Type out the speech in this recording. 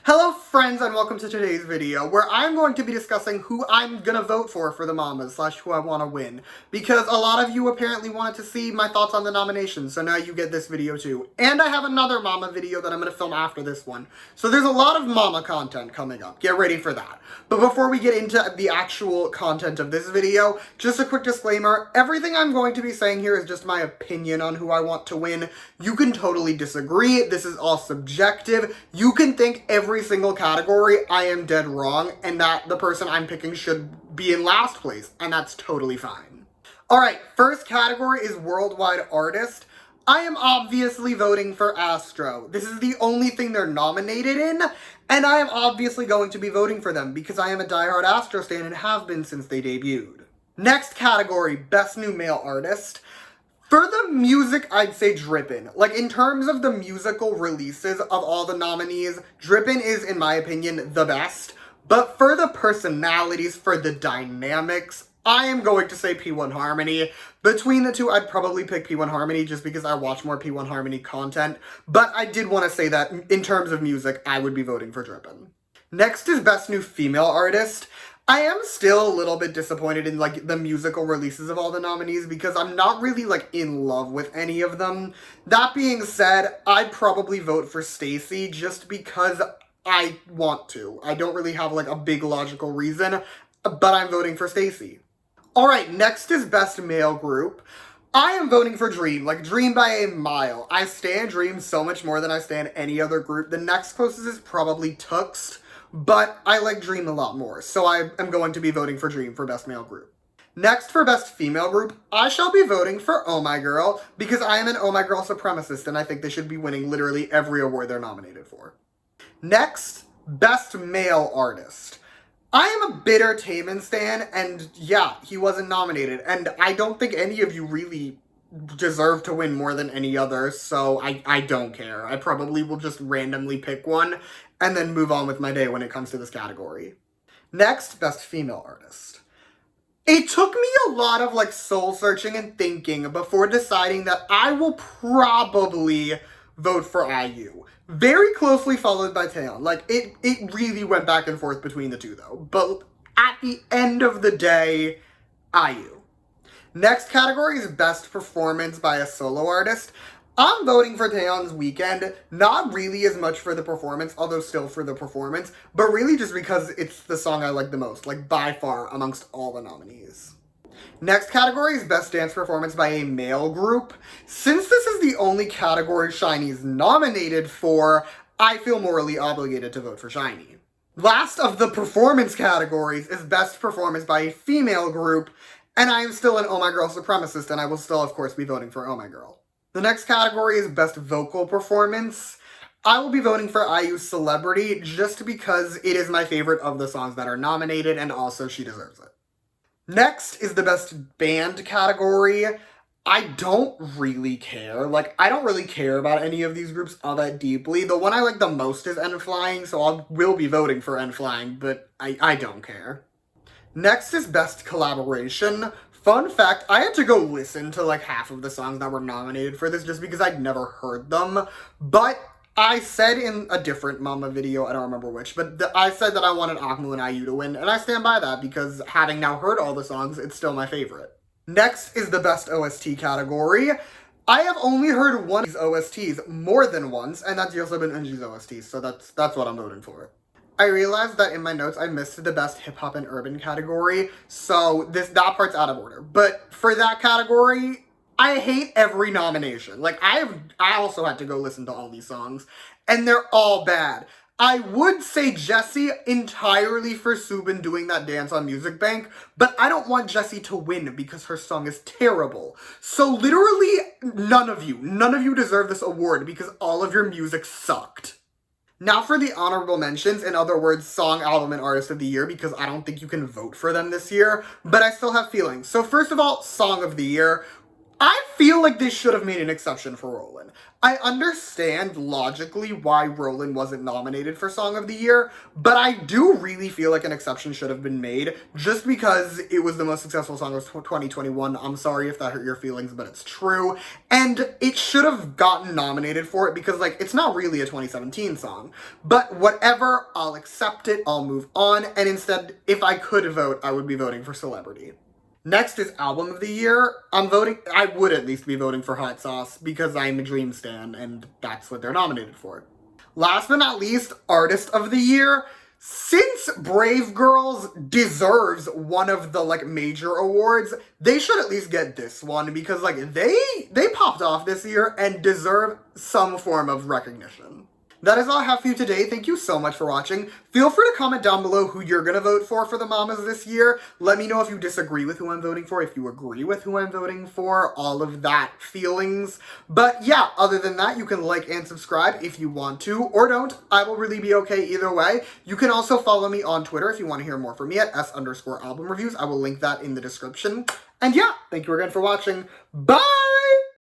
Hello friends and welcome to today's video where I'm going to be discussing who I'm gonna vote for the Mamas / who I want to win, because a lot of you apparently wanted to see my thoughts on the nominations, so now you get this video too. And I have another Mama video that I'm gonna film after this one. So there's a lot of Mama content coming up. Get ready for that. But before we get into the actual content of this video, just a quick disclaimer, everything I'm going to be saying here is just my opinion on who I want to win. You can totally disagree, this is all subjective. You can think every single category I am dead wrong and that the person I'm picking should be in last place, and that's totally fine. Alright, first category is Worldwide Artist. I am obviously voting for Astro. This is the only thing they're nominated in, and I am obviously going to be voting for them because I am a diehard Astro stan and have been since they debuted. Next category, Best New Male Artist. For the music, I'd say Drippin'. Like, in terms of the musical releases of all the nominees, Drippin' is, in my opinion, the best. But for the personalities, for the dynamics, I am going to say P1 Harmony. Between the two, I'd probably pick P1 Harmony just because I watch more P1 Harmony content. But I did want to say that, in terms of music, I would be voting for Drippin'. Next is Best New Female Artist. I am still a little bit disappointed in, like, the musical releases of all the nominees because I'm not really, like, in love with any of them. That being said, I'd probably vote for STAYC just because I want to. I don't really have, like, a big logical reason, but I'm voting for STAYC. Alright, next is Best Male Group. I am voting for Dream, like, Dream by a mile. I stan Dream so much more than I stan any other group. The next closest is probably Tuxt, but I like Dream a lot more, so I am going to be voting for Dream for Best Male Group. Next, for Best Female Group, I shall be voting for Oh My Girl, because I am an Oh My Girl supremacist, and I think they should be winning literally every award they're nominated for. Next, Best Male Artist. I am a bitter Taemin stan, and yeah, he wasn't nominated, and I don't think any of you really deserve to win more than any other, so I don't care. I probably will just randomly pick one and then move on with my day when it comes to this category. Next, Best Female Artist. It took me a lot of, like, soul searching and thinking before deciding that I will probably vote for IU. Very closely followed by Taeyeon. Like, it really went back and forth between the two, though. But at the end of the day, IU. Next category is Best Performance by a Solo Artist. I'm voting for Taeyeon's Weekend, not really as much for the performance, although still for the performance, but really just because it's the song I like the most, like, by far, amongst all the nominees. Next category is Best Dance Performance by a Male Group. Since this is the only category SHINee's nominated for, I feel morally obligated to vote for SHINee. Last of the performance categories is Best Performance by a Female Group, and I am still an Oh My Girl supremacist, and I will still, of course, be voting for Oh My Girl. The next category is Best Vocal Performance. I will be voting for IU's Celebrity just because it is my favorite of the songs that are nominated, and also she deserves it. Next is the Best Band category. I don't really care. Like, I don't really care about any of these groups all that deeply. The one I like the most is N.Flying, so I will be voting for N.Flying, but I don't care. Next is Best Collaboration. Fun fact, I had to go listen to, like, half of the songs that were nominated for this just because I'd never heard them, but I said in a different Mama video, I don't remember which, but I said that I wanted Akmu and IU to win, and I stand by that because having now heard all the songs, it's still my favorite. Next is the Best OST category. I have only heard one of these OSTs more than once, and that's Yoseb and Eunji's OST, so that's what I'm voting for. I realized that in my notes I missed the Best Hip Hop and Urban category, so that part's out of order. But for that category, I hate every nomination. Like, I also had to go listen to all these songs, and they're all bad. I would say Jessie entirely for Soobin doing that dance on Music Bank, but I don't want Jessie to win because her song is terrible. So literally, none of you deserve this award because all of your music sucked. Now for the honorable mentions, in other words, Song, Album, and Artist of the Year, because I don't think you can vote for them this year, but I still have feelings. So first of all, Song of the Year. I feel like they should have made an exception for Rollin'. I understand logically why Rollin' wasn't nominated for Song of the Year, but I do really feel like an exception should have been made just because it was the most successful song of 2021. I'm sorry if that hurt your feelings, but it's true. And it should have gotten nominated for it because, like, it's not really a 2017 song. But whatever, I'll accept it, I'll move on, and instead, if I could vote, I would be voting for Celebrity. Next is Album of the Year. I would at least be voting for Hot Sauce because I'm a Dream stan and that's what they're nominated for. Last but not least, Artist of the Year. Since Brave Girls deserves one of the, like, major awards, they should at least get this one because, like, they popped off this year and deserve some form of recognition. That is all I have for you today. Thank you so much for watching. Feel free to comment down below who you're gonna vote for the Mamas this year. Let me know if you disagree with who I'm voting for, if you agree with who I'm voting for, all of that feelings. But yeah, other than that, you can like and subscribe if you want to, or don't. I will really be okay either way. You can also follow me on Twitter if you want to hear more from me at s_album reviews. I will link that in the description. And yeah, thank you again for watching. Bye!